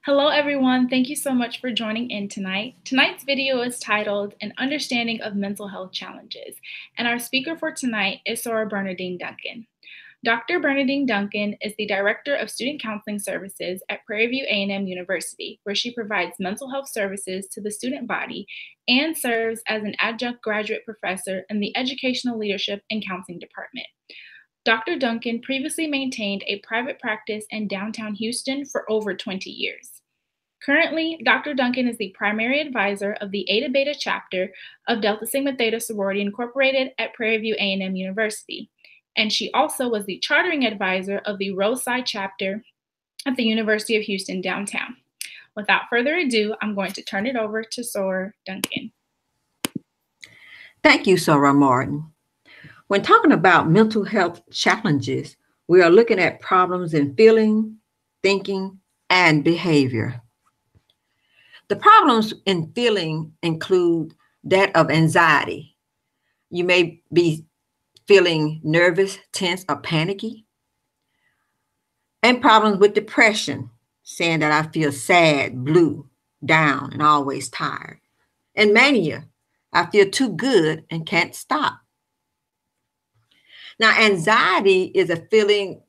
Hello everyone, thank you so much for joining in tonight. Tonight's video is titled An Understanding of Mental Health Challenges, and our speaker for tonight is Soror Bernadine Duncan. Dr. Bernadine Duncan is the Director of Student Counseling Services at Prairie View A&M University, where she provides mental health services to the student body and serves as an adjunct graduate professor in the Educational Leadership and Counseling Department. Dr. Duncan previously maintained a private practice in downtown Houston for over 20 years. Currently, Dr. Duncan is the primary advisor of the Eta Beta chapter of Delta Sigma Theta Sorority Incorporated at Prairie View A&M University, and she also was the chartering advisor of the Roadside chapter at the University of Houston downtown. Without further ado, I'm going to turn it over to Soror Duncan. Thank you, Sarah Martin. When talking about mental health challenges, we are looking at problems in feeling, thinking, and behavior. The problems in feeling include that of anxiety. You may be feeling nervous, tense, or panicky. And problems with depression, saying that I feel sad, blue, down, and always tired. And mania, I feel too good and can't stop. Now, anxiety is a feeling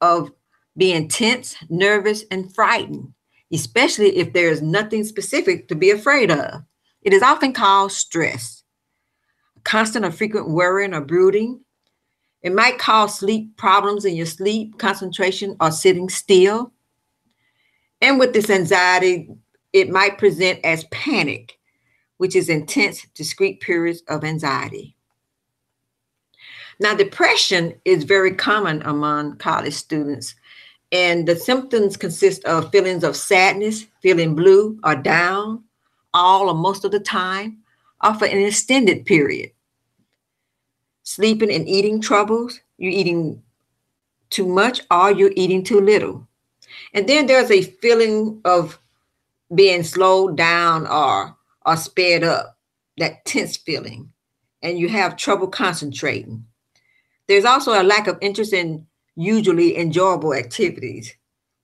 of being tense, nervous, and frightened, especially if there is nothing specific to be afraid of. It is often called stress. Constant or frequent worrying or brooding. It might cause sleep problems in your sleep, concentration, or sitting still. And with this anxiety, it might present as panic, which is intense, discrete periods of anxiety. Now, depression is very common among college students, and the symptoms consist of feelings of sadness, feeling blue or down, all or most of the time, or for an extended period. Sleeping and eating troubles, you're eating too much or you're eating too little. And then there's a feeling of being slowed down or sped up, that tense feeling, and you have trouble concentrating. There's also a lack of interest in usually enjoyable activities,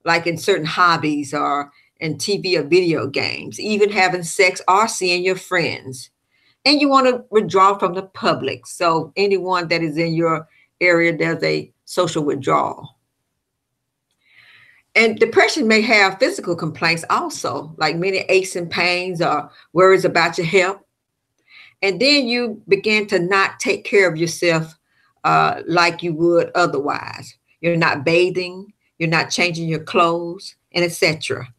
like in certain hobbies or in TV or video games, even having sex or seeing your friends. And you want to withdraw from the public. So anyone that is in your area, there's a social withdrawal. And depression may have physical complaints also, like many aches and pains or worries about your health. And then you begin to not take care of yourself like you would otherwise. You're not bathing, you're not changing your clothes, and etc.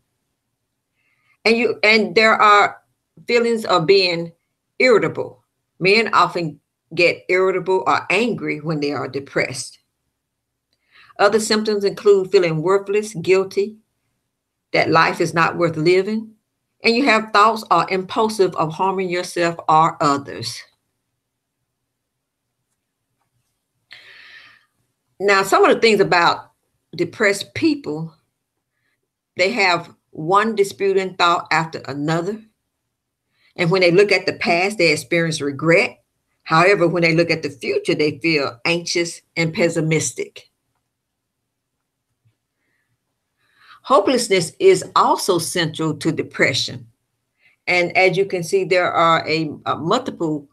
And there are feelings of being irritable. Men often get irritable or angry when they are depressed. Other symptoms include feeling worthless, guilty, that life is not worth living, and you have thoughts or impulsive of harming yourself or others. Now, some of the things about depressed people, they have one disputing thought after another. And when they look at the past, they experience regret. However, when they look at the future, they feel anxious and pessimistic. Hopelessness is also central to depression. And as you can see, there are multiple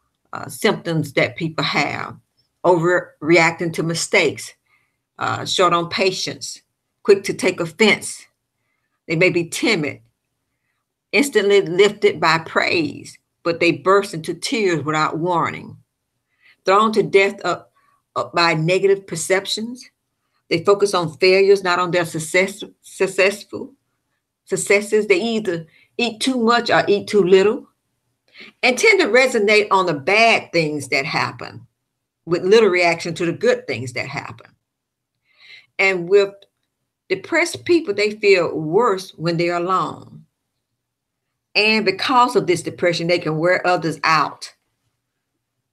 symptoms that people have. Overreacting to mistakes, short on patience, quick to take offense. They may be timid, instantly lifted by praise, but they burst into tears without warning. Thrown to death by negative perceptions. They focus on failures, not on their successes. They either eat too much or eat too little, and tend to resonate on the bad things that happen with little reaction to the good things that happen. And with depressed people, they feel worse when they're alone. And because of this depression, they can wear others out.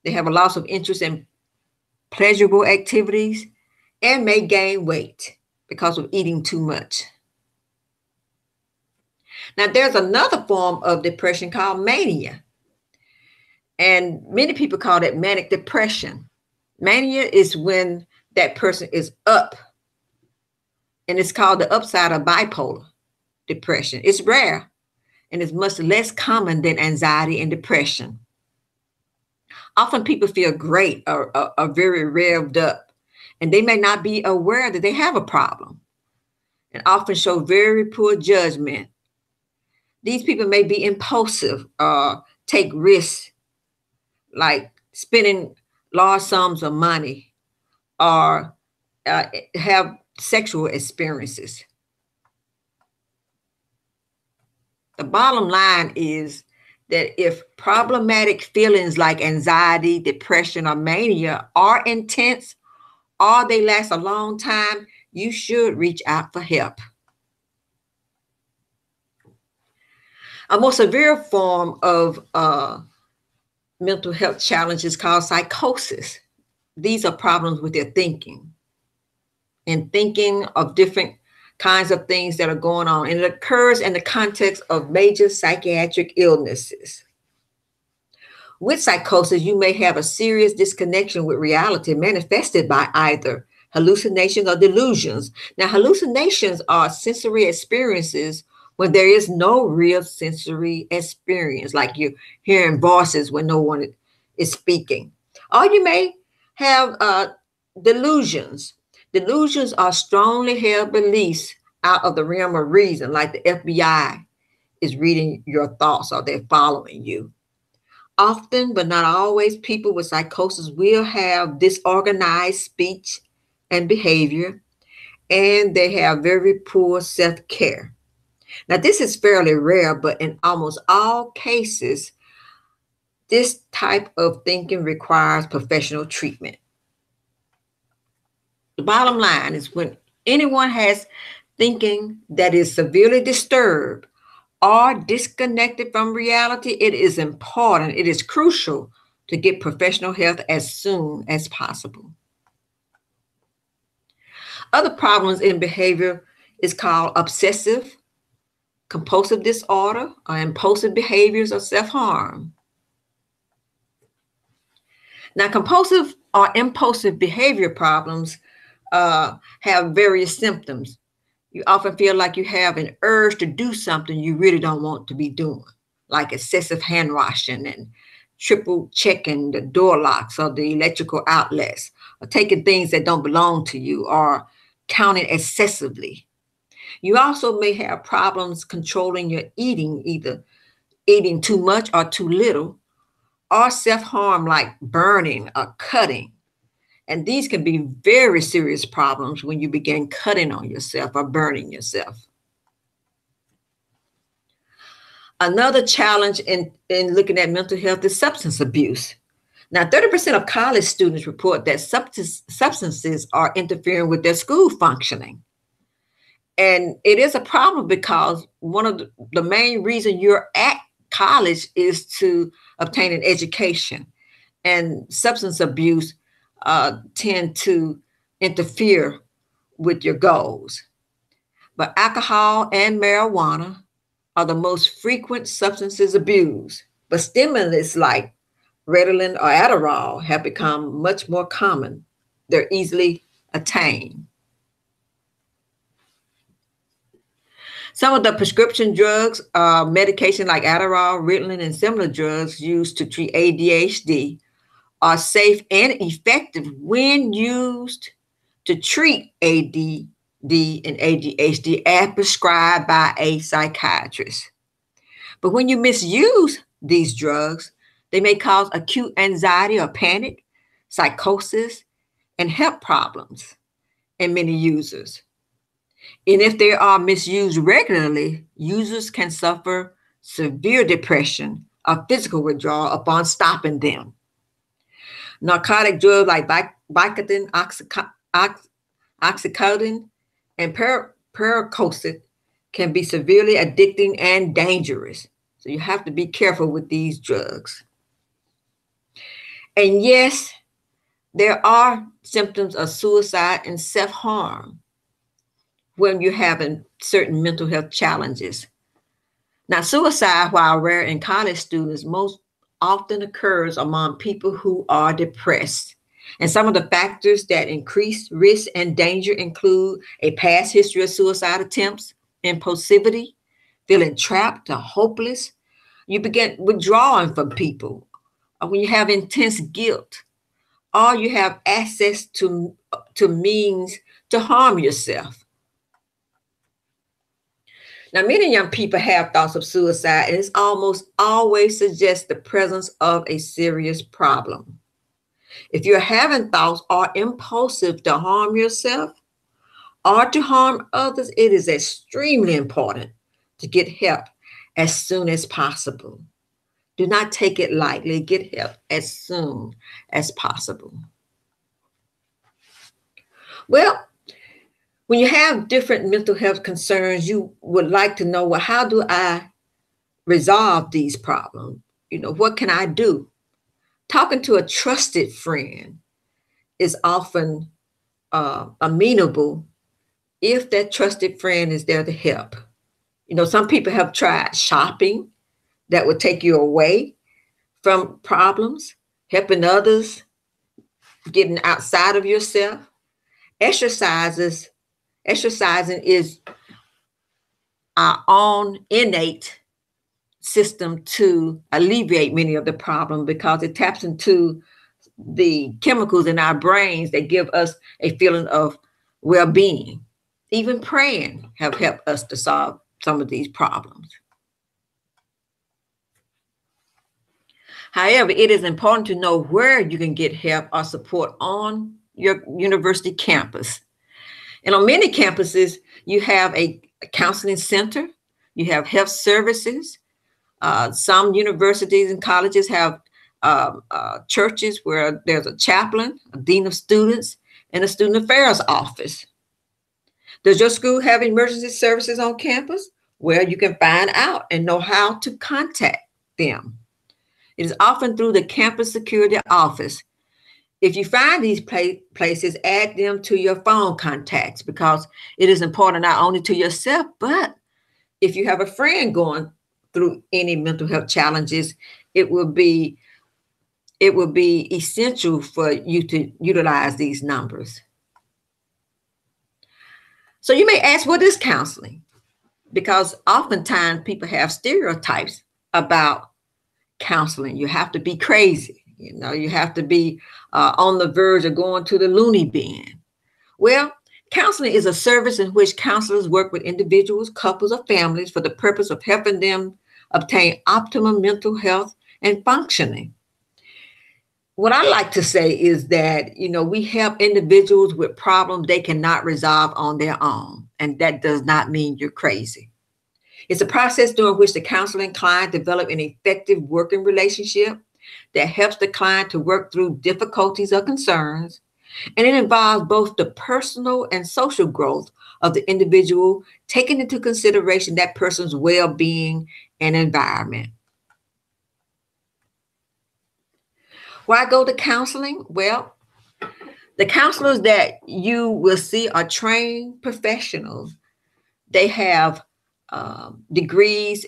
They have a loss of interest in pleasurable activities and may gain weight because of eating too much. Now, there's another form of depression called mania. And many people call it manic depression. Mania is when that person is up. And it's called the upside of bipolar depression. It's rare and is much less common than anxiety and depression. Often people feel great or are very revved up, and they may not be aware that they have a problem and often show very poor judgment. These people may be impulsive or take risks like spending large sums of money or have sexual experiences. The bottom line is that if problematic feelings like anxiety, depression, or mania are intense or they last a long time, you should reach out for help. A more severe form of mental health challenges called psychosis. These are problems with their thinking and thinking of different kinds of things that are going on. And it occurs in the context of major psychiatric illnesses. With psychosis, you may have a serious disconnection with reality manifested by either hallucinations or delusions. Now, hallucinations are sensory experiences when there is no real sensory experience, like you're hearing voices when no one is speaking. Or you may have delusions. Delusions are strongly held beliefs out of the realm of reason, like the FBI is reading your thoughts or they're following you. Often, but not always, people with psychosis will have disorganized speech and behavior, and they have very poor self-care. Now, this is fairly rare, but in almost all cases, this type of thinking requires professional treatment. The bottom line is when anyone has thinking that is severely disturbed or disconnected from reality, it is important, it is crucial to get professional help as soon as possible. Other problems in behavior is called obsessive compulsive disorder or impulsive behaviors or self-harm. Now, compulsive or impulsive behavior problems have various symptoms. You often feel like you have an urge to do something you really don't want to be doing, like excessive hand washing and triple checking the door locks or the electrical outlets, or taking things that don't belong to you, or counting excessively. You also may have problems controlling your eating, either eating too much or too little, or self-harm like burning or cutting. And these can be very serious problems when you begin cutting on yourself or burning yourself. Another challenge in looking at mental health is substance abuse. Now, 30% of college students report that substances are interfering with their school functioning. And it is a problem because one of the main reason you're at college is to obtain an education. And substance abuse tend to interfere with your goals. But alcohol and marijuana are the most frequent substances abused. But stimulants like Ritalin or Adderall have become much more common. They're easily attained. Some of the prescription drugs, medication like Adderall, Ritalin, and similar drugs used to treat ADHD are safe and effective when used to treat ADD and ADHD as prescribed by a psychiatrist. But when you misuse these drugs, they may cause acute anxiety or panic, psychosis, and health problems in many users. And if they are misused regularly, users can suffer severe depression or physical withdrawal upon stopping them. Narcotic drugs like Vicodin, oxycodone, and Percocet can be severely addicting and dangerous. So you have to be careful with these drugs. And yes, there are symptoms of suicide and self-harm when you're having certain mental health challenges. Now, suicide, while rare in college students, most often occurs among people who are depressed. And some of the factors that increase risk and danger include a past history of suicide attempts, impulsivity, feeling trapped or hopeless, you begin withdrawing from people, or when you have intense guilt, or you have access to means to harm yourself. Now, many young people have thoughts of suicide, and it's almost always suggests the presence of a serious problem. If you're having thoughts or impulsive to harm yourself or to harm others, it is extremely important to get help as soon as possible. Do not take it lightly. Get help as soon as possible. Well, when you have different mental health concerns, you would like to know, well, how do I resolve these problems? What can I do? Talking to a trusted friend is often amenable if that trusted friend is there to help. Some people have tried shopping that would take you away from problems, helping others, getting outside of yourself. Exercising is our own innate system to alleviate many of the problems because it taps into the chemicals in our brains that give us a feeling of well-being. Even praying have helped us to solve some of these problems. However, it is important to know where you can get help or support on your university campus. And on many campuses, you have a counseling center, you have health services. Some universities and colleges have churches where there's a chaplain, a dean of students, and a student affairs office. Does your school have emergency services on campus? Well, you can find out and know how to contact them. It is often through the campus security office. If you find these places, add them to your phone contacts because it is important not only to yourself, but if you have a friend going through any mental health challenges, it will be essential for you to utilize these numbers. So you may ask, what is counseling? Because oftentimes people have stereotypes about counseling. You have to be crazy. You have to be on the verge of going to the loony bin. Well, counseling is a service in which counselors work with individuals, couples, or families for the purpose of helping them obtain optimum mental health and functioning. What I like to say is that, we help individuals with problems they cannot resolve on their own. And that does not mean you're crazy. It's a process during which the counselor and client develop an effective working relationship that helps the client to work through difficulties or concerns. And it involves both the personal and social growth of the individual, taking into consideration that person's well-being and environment. Why go to counseling? Well, the counselors that you will see are trained professionals. They have degrees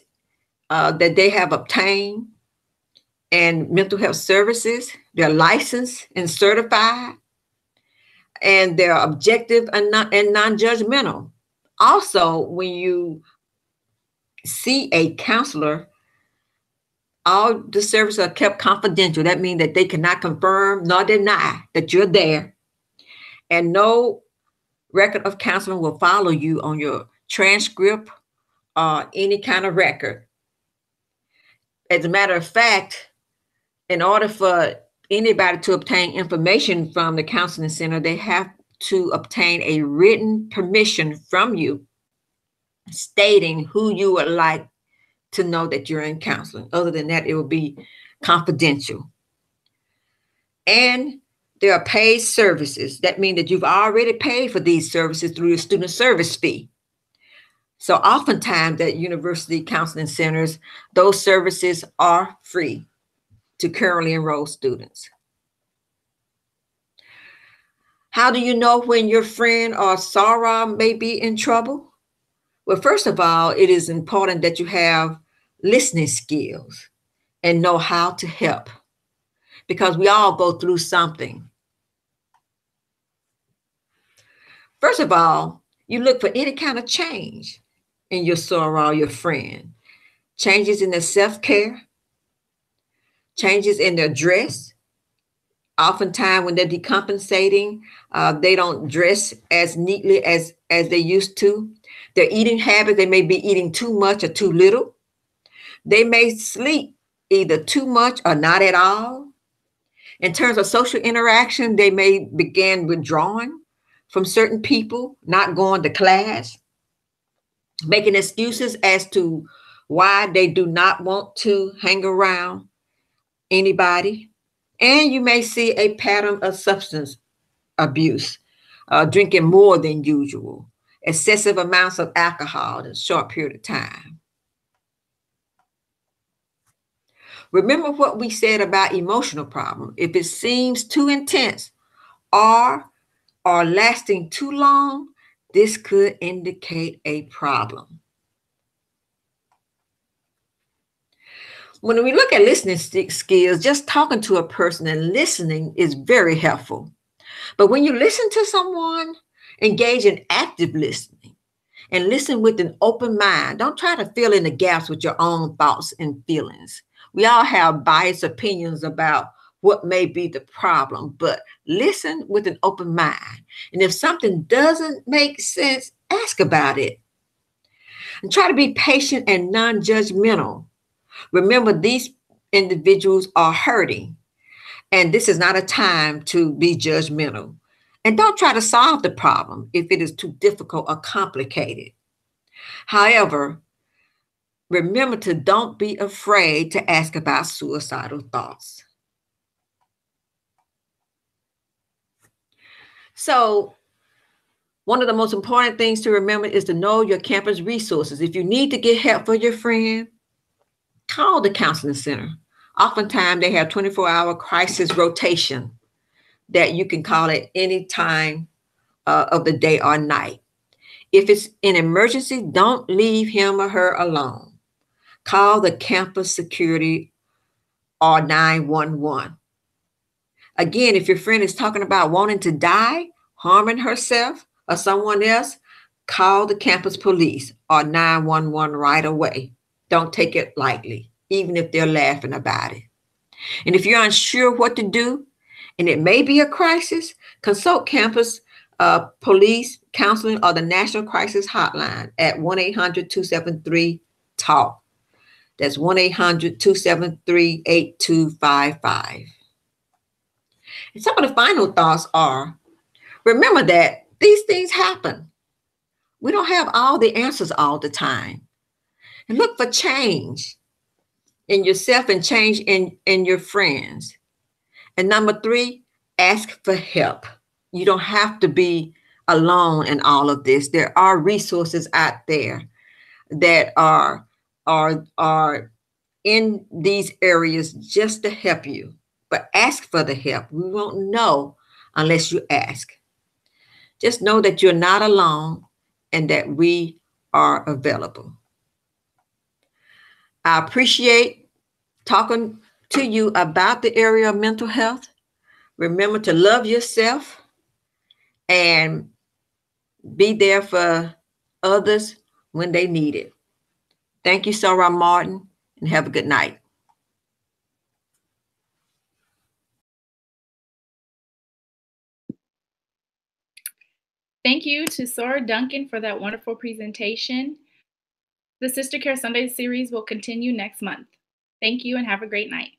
that they have obtained and mental health services. They're licensed and certified, and they're objective and non-judgmental. Also, when you see a counselor, all the services are kept confidential. That means that they cannot confirm nor deny that you're there. And no record of counseling will follow you on your transcript or any kind of record. As a matter of fact, in order for anybody to obtain information from the counseling center, they have to obtain a written permission from you stating who you would like to know that you're in counseling. Other than that, it will be confidential. And there are paid services. That means that you've already paid for these services through your student service fee. So oftentimes at university counseling centers, those services are free to currently enrolled students. How do you know when your friend or soror may be in trouble? Well, first of all, it is important that you have listening skills and know how to help, because we all go through something. First of all, you look for any kind of change in your soror, your friend. Changes in their self-care, changes in their dress. Oftentimes when they're decompensating, they don't dress as neatly as they used to. Their eating habits, they may be eating too much or too little. They may sleep either too much or not at all. In terms of social interaction, they may begin withdrawing from certain people, not going to class, making excuses as to why they do not want to hang around anybody. And you may see a pattern of substance abuse, drinking more than usual, excessive amounts of alcohol in a short period of time. Remember what we said about emotional problem. If it seems too intense or lasting too long, this could indicate a problem. When we look at listening skills, just talking to a person and listening is very helpful. But when you listen to someone, engage in active listening and listen with an open mind. Don't try to fill in the gaps with your own thoughts and feelings. We all have biased opinions about what may be the problem, but listen with an open mind. And if something doesn't make sense, ask about it. And try to be patient and non-judgmental. Remember, these individuals are hurting, and this is not a time to be judgmental. And don't try to solve the problem if it is too difficult or complicated. However, remember to don't be afraid to ask about suicidal thoughts. So, one of the most important things to remember is to know your campus resources. If you need to get help for your friend, call the counseling center. Oftentimes, they have 24-hour crisis rotation that you can call at any time of the day or night. If it's an emergency, don't leave him or her alone. Call the campus security or 911. Again, if your friend is talking about wanting to die, harming herself or someone else, call the campus police or 911 right away. Don't take it lightly, even if they're laughing about it. And if you're unsure what to do, and it may be a crisis, consult campus police, counseling, or the National Crisis Hotline at 1-800-273-TALK. That's 1-800-273-8255. And some of the final thoughts are, remember that these things happen. We don't have all the answers all the time. And look for change in yourself and change in your friends. And number 3, ask for help. You don't have to be alone in all of this. There are resources out there that are in these areas just to help you. But ask for the help. We won't know unless you ask. Just know that you're not alone and that we are available. I appreciate talking to you about the area of mental health. Remember to love yourself and be there for others when they need it. Thank you, Soror Martin, and have a good night. Thank you to Soror Duncan for that wonderful presentation. The Sister Care Sunday series will continue next month. Thank you and have a great night.